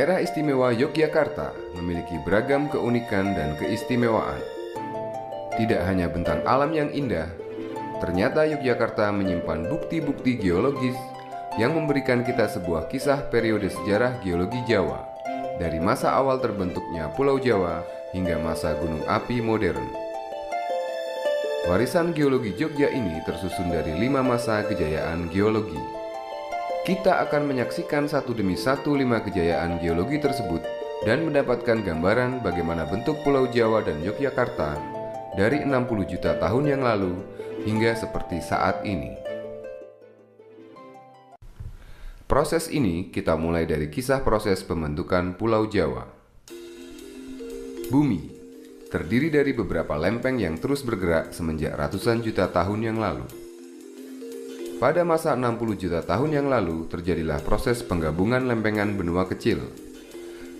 Daerah Istimewa Yogyakarta memiliki beragam keunikan dan keistimewaan. Tidak hanya bentang alam yang indah, ternyata Yogyakarta menyimpan bukti-bukti geologis yang memberikan kita sebuah kisah periode sejarah geologi Jawa, dari masa awal terbentuknya Pulau Jawa hingga masa gunung api modern. Warisan geologi Jogja ini tersusun dari 5 masa kejayaan geologi. Kita akan menyaksikan satu demi satu 5 kejayaan geologi tersebut dan mendapatkan gambaran bagaimana bentuk Pulau Jawa dan Yogyakarta dari 60 juta tahun yang lalu hingga seperti saat ini. Proses ini kita mulai dari kisah proses pembentukan Pulau Jawa. Bumi terdiri dari beberapa lempeng yang terus bergerak semenjak ratusan juta tahun yang lalu. Pada masa 60 juta tahun yang lalu terjadilah proses penggabungan lempengan benua kecil,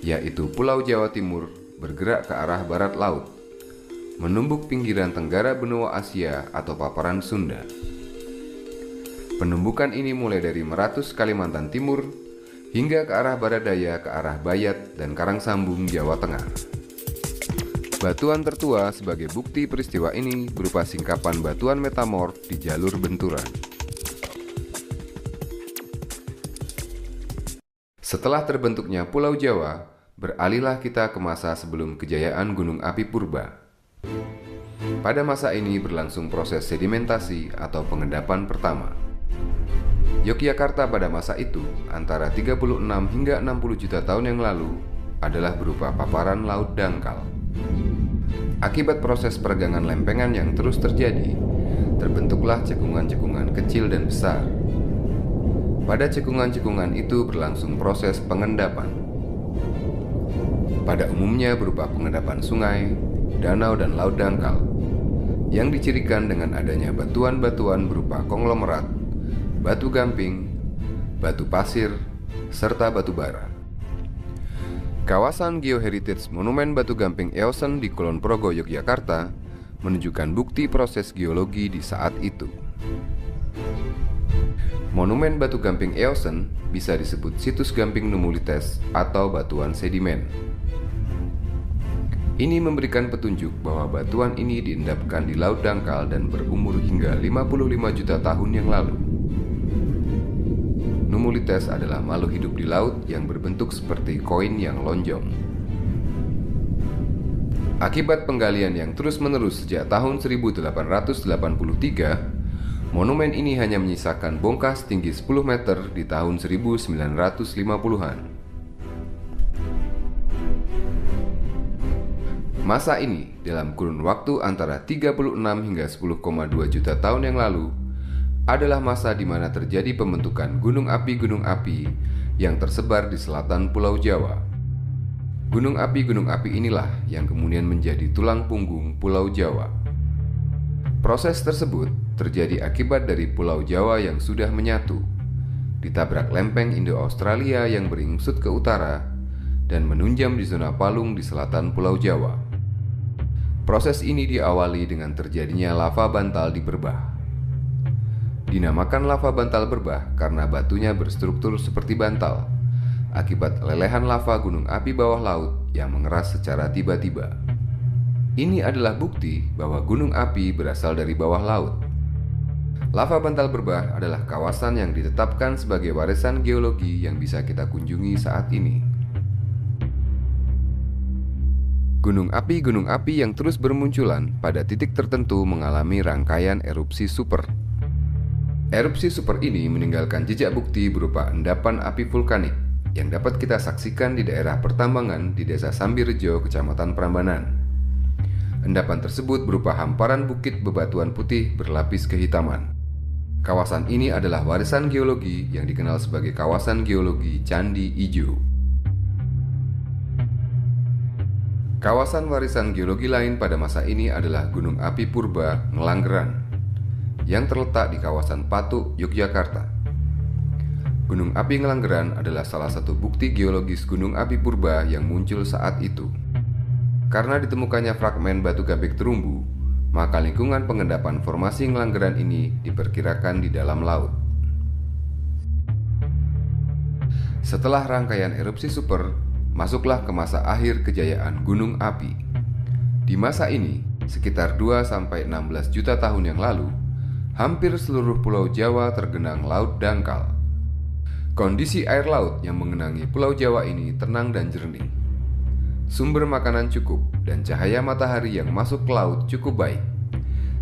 yaitu Pulau Jawa Timur bergerak ke arah barat laut, menumbuk pinggiran tenggara benua Asia atau paparan Sunda. Penumbukan ini mulai dari Meratus Kalimantan Timur hingga ke arah barat daya ke arah Bayat dan Karangsambung Jawa Tengah. Batuan tertua sebagai bukti peristiwa ini berupa singkapan batuan metamorf di jalur benturan. Setelah terbentuknya Pulau Jawa, beralihlah kita ke masa sebelum kejayaan Gunung Api Purba. Pada masa ini berlangsung proses sedimentasi atau pengendapan pertama. Yogyakarta pada masa itu, antara 36 hingga 60 juta tahun yang lalu, adalah berupa paparan laut dangkal. Akibat proses peregangan lempengan yang terus terjadi, terbentuklah cekungan-cekungan kecil dan besar. Pada cekungan-cekungan itu berlangsung proses pengendapan. Pada umumnya berupa pengendapan sungai, danau dan laut dangkal, yang dicirikan dengan adanya batuan-batuan berupa konglomerat, batu gamping, batu pasir, serta batu bara. Kawasan Geoheritage Monumen Batu Gamping Eosen di Kulon Progo, Yogyakarta menunjukkan bukti proses geologi di saat itu. Monumen Batu Gamping Eosen bisa disebut situs gamping numulites atau batuan sedimen. Ini memberikan petunjuk bahwa batuan ini diendapkan di laut dangkal dan berumur hingga 55 juta tahun yang lalu. Numulites adalah makhluk hidup di laut yang berbentuk seperti koin yang lonjong. Akibat penggalian yang terus-menerus sejak tahun 1883, monumen ini hanya menyisakan bongkah setinggi 10 meter di tahun 1950-an. Masa ini, dalam kurun waktu antara 36 hingga 10,2 juta tahun yang lalu, adalah masa di mana terjadi pembentukan gunung api yang tersebar di selatan Pulau Jawa. Gunung api inilah yang kemudian menjadi tulang punggung Pulau Jawa. Proses tersebut terjadi akibat dari Pulau Jawa yang sudah menyatu, ditabrak lempeng Indo-Australia yang beringsut ke utara dan menunjam di zona palung di selatan Pulau Jawa. Proses ini diawali dengan terjadinya lava bantal di Berbah. Dinamakan lava bantal Berbah karena batunya berstruktur seperti bantal, akibat lelehan lava gunung api bawah laut yang mengeras secara tiba-tiba. Ini adalah bukti bahwa gunung api berasal dari bawah laut. Lava bantal Berbah adalah kawasan yang ditetapkan sebagai warisan geologi yang bisa kita kunjungi saat ini. Gunung api yang terus bermunculan pada titik tertentu mengalami rangkaian erupsi super. Erupsi super ini meninggalkan jejak bukti berupa endapan api vulkanik yang dapat kita saksikan di daerah pertambangan di Desa Sambirejo, Kecamatan Prambanan. Endapan tersebut berupa hamparan bukit bebatuan putih berlapis kehitaman. Kawasan ini adalah warisan geologi yang dikenal sebagai kawasan geologi Candi Ijo. Kawasan warisan geologi lain pada masa ini adalah Gunung Api Purba Ngelanggeran yang terletak di kawasan Patuk, Yogyakarta. Gunung api Ngelanggeran adalah salah satu bukti geologis gunung api purba yang muncul saat itu. Karena ditemukannya fragmen batu gamping terumbu, maka lingkungan pengendapan formasi Ngelanggeran ini diperkirakan di dalam laut. Setelah rangkaian erupsi super, masuklah ke masa akhir kejayaan gunung api. Di masa ini, sekitar 2-16 juta tahun yang lalu, hampir seluruh pulau Jawa tergenang laut dangkal. Kondisi air laut yang mengenangi pulau Jawa ini tenang dan jernih. Sumber makanan cukup dan cahaya matahari yang masuk ke laut cukup baik,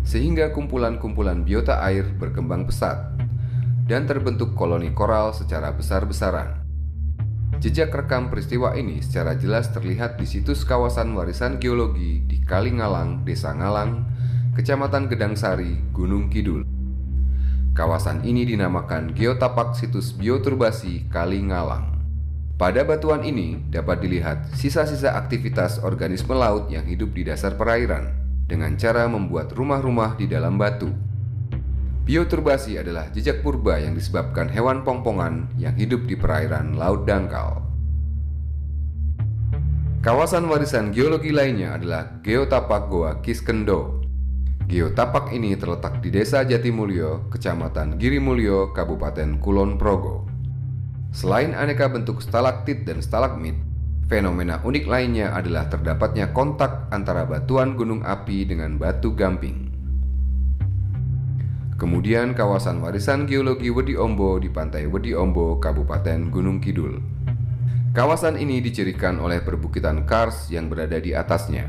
sehingga kumpulan-kumpulan biota air berkembang pesat dan terbentuk koloni koral secara besar-besaran. Jejak rekam peristiwa ini secara jelas terlihat di situs kawasan warisan geologi di Kalingalang, Desa Ngalang, Kecamatan Gedang Sari, Gunung Kidul. Kawasan ini dinamakan Geotapak Situs Bioturbasi Kalingalang. Pada batuan ini dapat dilihat sisa-sisa aktivitas organisme laut yang hidup di dasar perairan dengan cara membuat rumah-rumah di dalam batu. Bioturbasi adalah jejak purba yang disebabkan hewan pongpongan yang hidup di perairan laut dangkal. Kawasan warisan geologi lainnya adalah Geotapak Goa Kiskendo. Geotapak ini terletak di Desa Jatimulyo, Kecamatan Girimulyo, Kabupaten Kulon Progo. Selain aneka bentuk stalaktit dan stalagmit, fenomena unik lainnya adalah terdapatnya kontak antara batuan gunung api dengan batu gamping. Kemudian kawasan warisan geologi Wedi Ombo di Pantai Wedi Ombo, Kabupaten Gunung Kidul. Kawasan ini dicirikan oleh perbukitan kars yang berada di atasnya.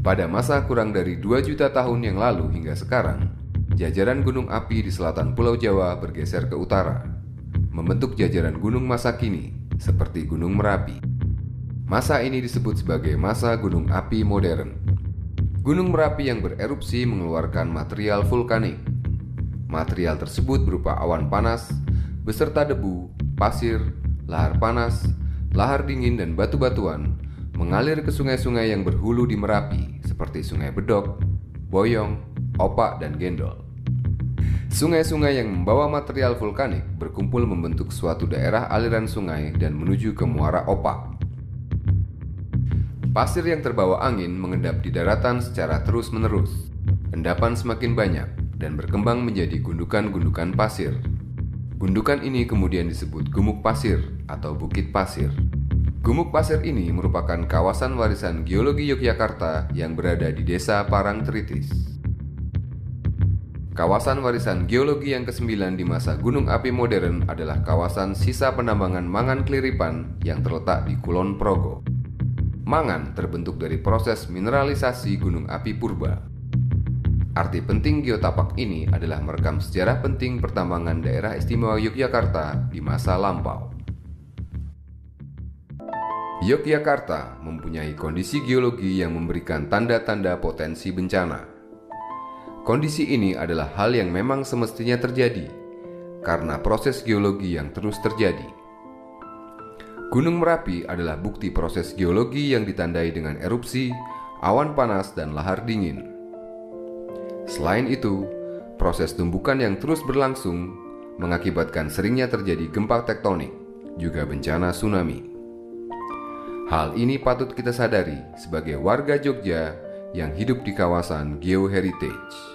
Pada masa kurang dari 2 juta tahun yang lalu hingga sekarang, jajaran gunung api di selatan Pulau Jawa bergeser ke utara, membentuk jajaran gunung masa kini, seperti Gunung Merapi. Masa ini disebut sebagai masa gunung api modern. Gunung Merapi yang bererupsi mengeluarkan material vulkanik. Material tersebut berupa awan panas, beserta debu, pasir, lahar panas, lahar dingin, dan batu-batuan, mengalir ke sungai-sungai yang berhulu di Merapi, seperti Sungai Bedok, Boyong, Opak, dan Gendol. Sungai-sungai yang membawa material vulkanik berkumpul membentuk suatu daerah aliran sungai dan menuju ke muara Opak. Pasir yang terbawa angin mengendap di daratan secara terus-menerus. Endapan semakin banyak dan berkembang menjadi gundukan-gundukan pasir. Gundukan ini kemudian disebut gumuk pasir atau bukit pasir. Gumuk pasir ini merupakan kawasan warisan geologi Yogyakarta yang berada di Desa Parangtritis. Kawasan warisan geologi yang ke-9 di masa gunung api modern adalah kawasan sisa penambangan mangan keliripan yang terletak di Kulon Progo. Mangan terbentuk dari proses mineralisasi gunung api purba. Arti penting geotapak ini adalah merekam sejarah penting pertambangan daerah istimewa Yogyakarta di masa lampau. Yogyakarta mempunyai kondisi geologi yang memberikan tanda-tanda potensi bencana. Kondisi ini adalah hal yang memang semestinya terjadi karena proses geologi yang terus terjadi. Gunung Merapi adalah bukti proses geologi yang ditandai dengan erupsi, awan panas, dan lahar dingin. Selain itu, proses tumbukan yang terus berlangsung mengakibatkan seringnya terjadi gempa tektonik, juga bencana tsunami. Hal ini patut kita sadari sebagai warga Jogja yang hidup di kawasan geoheritage.